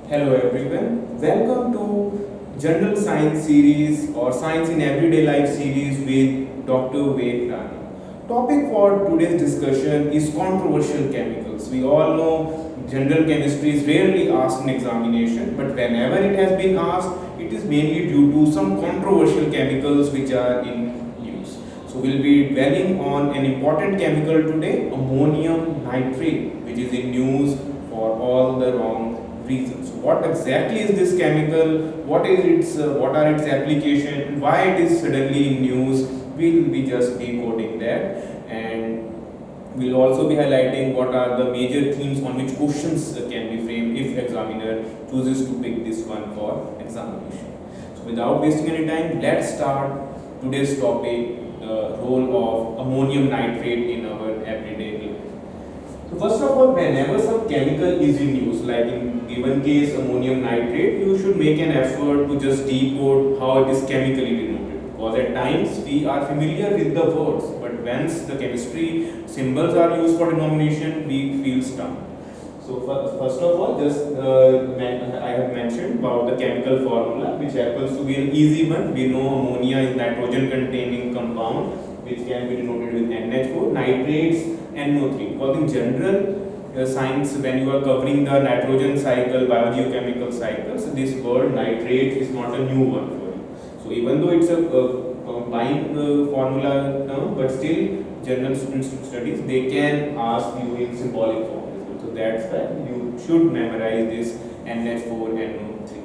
Hello everyone, welcome to General Science series or Science in Everyday Life series with Dr. Ved Rani. Topic for today's discussion is controversial chemicals. We all know general chemistry is rarely asked in examination, but whenever it has been asked, it is mainly due to some controversial chemicals which are in use. So we'll be dwelling on an important chemical today, ammonium nitrate, which is in news for all the wrong reasons. What exactly is this chemical? What are its application? Why it is suddenly in news? We'll be just decoding that, and we'll also be highlighting what are the major themes on which questions can be framed if examiner chooses to pick this one for examination. So without wasting any time, let's start today's topic, the role of ammonium nitrate in our everyday life. So first of all, whenever some chemical is in use, like in given case ammonium nitrate, you should make an effort to just decode how it is chemically denoted. Because at times we are familiar with the words, but once the chemistry symbols are used for denomination, we feel stumped. So first of all, I have mentioned about the chemical formula, which happens to be an easy one. We know ammonia is nitrogen containing compound, which can be denoted with NH4, nitrates NO3. Because in general science, when you are covering the nitrogen cycle, biogeochemical cycles, this word nitrate is not a new one for you. So even though it's a combined formula term, but still general student studies, they can ask you in symbolic form. So that's why you should memorize this NH4NO3.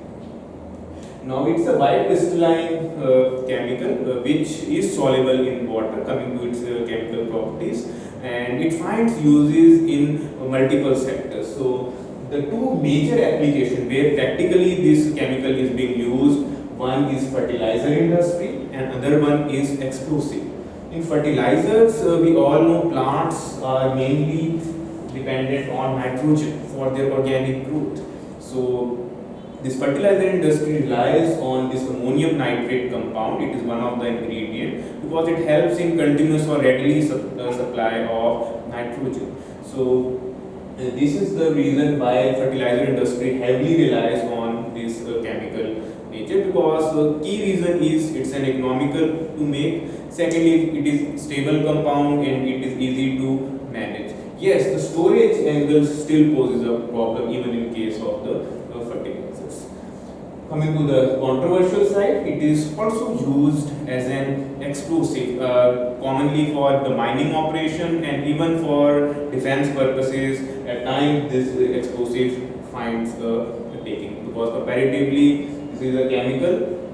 Now it's a bicrystalline chemical which is soluble in water, coming to its chemical properties, and it finds uses in multiple sectors. So the two major applications where practically this chemical is being used, one is fertilizer industry and other one is explosive. In fertilizers, we all know plants are mainly dependent on nitrogen for their organic growth. So this fertilizer industry relies on this ammonium nitrate compound. It is one of the ingredients because it helps in continuous or readily supply of nitrogen. So this is the reason why fertilizer industry heavily relies on this chemical nature, because the key reason is it's an economical to make. Secondly, it is stable compound and it is easy to manage. Yes, the storage angle still poses a problem even in case of the fertilizers. Coming to the controversial side, it is also used as an explosive, commonly for the mining operation and even for defense purposes. At times, this explosive finds taking, because comparatively, this is a chemical.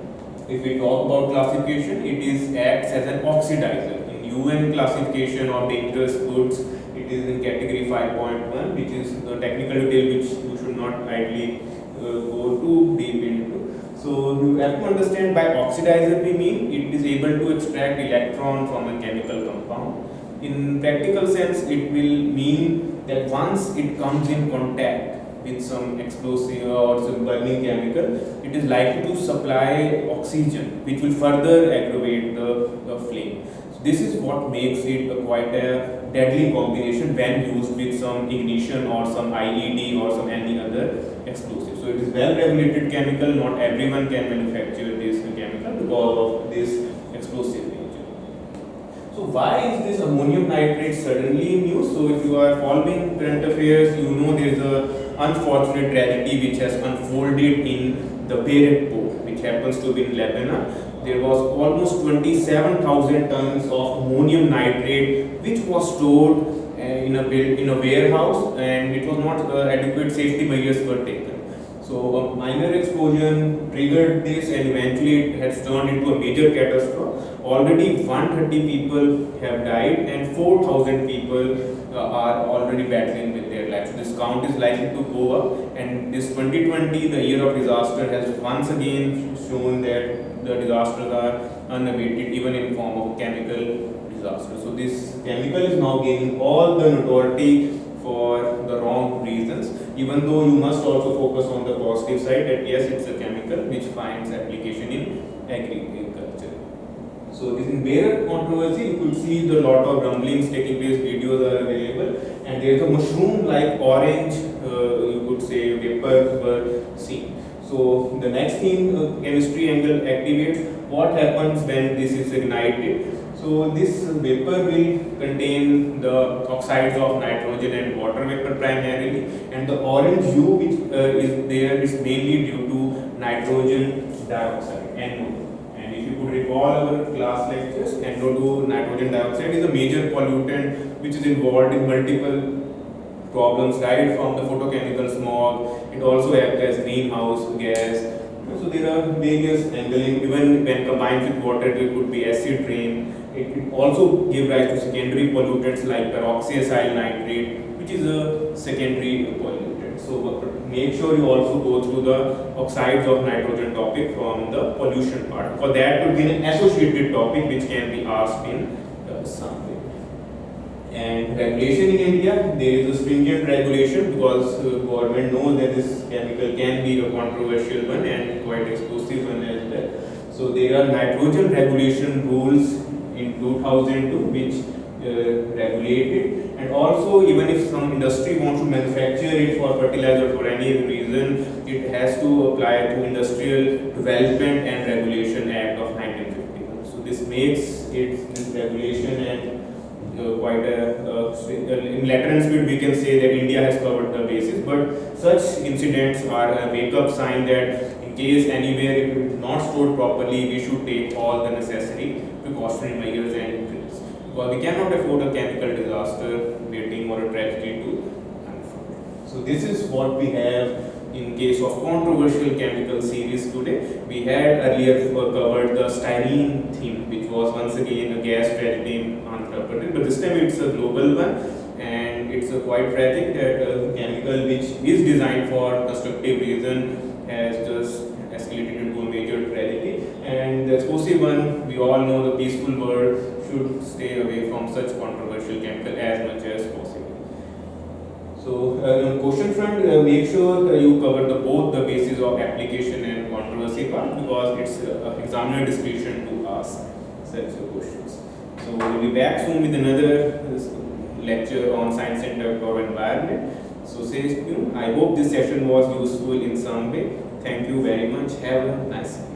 If we talk about classification, it is acts as an oxidizer. In UN classification of dangerous goods, it is in category 5.1, which is the technical detail which you should not idly go too deep into. So you have to understand, by oxidizer we mean it is able to extract electron from a chemical compound. In practical sense, it will mean that once it comes in contact with some explosive or some burning chemical, it is likely to supply oxygen, which will further aggravate the flame. So this is what makes it quite a deadly combination when used with some ignition or some IED or some any other explosive. So it is well regulated chemical. Not everyone can manufacture this chemical because of this explosive nature. So why is this ammonium nitrate suddenly in use? So if you are following current affairs, you know there is a unfortunate tragedy which has unfolded in the Beirut port, which happens to be in Lebanon. There was almost 27,000 tons of ammonium nitrate which was stored in a warehouse, and it was not adequate safety measures were taken. So a minor explosion triggered this, and eventually it has turned into a major catastrophe. Already 130 people have died and 4,000 people are already battling with their lives. So this count is likely to go up, and this 2020, the year of disaster, has once again shown that the disasters are unabated, even in form of chemical disaster. So this chemical is now gaining all the notoriety for the wrong reasons, even though you must also focus on the positive side, that yes, it's a chemical which finds application in agriculture. So this in Beirut controversy, you could see the lot of rumblings taking place, videos are available, and there is a mushroom like orange you could say vapors were seen. So the next thing, chemistry angle activate. What happens when this is ignited? So this vapor will contain the oxides of nitrogen and water vapor primarily, and the orange hue which is there is mainly due to nitrogen dioxide, NO2. And if you could recall our class lectures, NO2, nitrogen dioxide, is a major pollutant which is involved in multiple problems right from the photochemical smog. It also acts as greenhouse gas. So there are various angling. Even when combined with water, there could be acid rain. It could also give rise to secondary pollutants like peroxyacyl nitrate, which is a secondary pollutant. So make sure you also go through the oxides of nitrogen topic from the pollution part, because that would be an associated topic which can be asked in some way. And regulation in India, there is a stringent regulation because government knows that this chemical can be a controversial one and quite explosive one as well. So there are nitrogen regulation rules in 2002 which regulate it, and also even if some industry wants to manufacture it for fertilizer for any reason, it has to apply to Industrial Development and Regulation Act of 1951. So this makes it this regulation and quite in Latin speed we can say that India has covered the basis, but such incidents are a wake-up sign that in case anywhere if it is not stored properly, we should take all the necessary precautionary measures and drills, because we cannot afford a chemical disaster waiting or a tragedy to unfold. So this is what we have in case of controversial chemical series today. We had earlier covered the styrene theme, which was once again a gas tragedy in Andhra Pradesh, but this time it's a global one, and it's quite tragic that a chemical which is designed for constructive reason has just escalated into a major tragedy. And the explosive one, we all know the peaceful world should stay away from such controversial chemical as much as possible. So on question front, make sure you cover both the basis of application and controversy part, because it's examiner discretion to ask such questions. So we'll be back soon with another lecture on science and or environment. So stay tuned. I hope this session was useful in some way. Thank you very much. Have a nice day.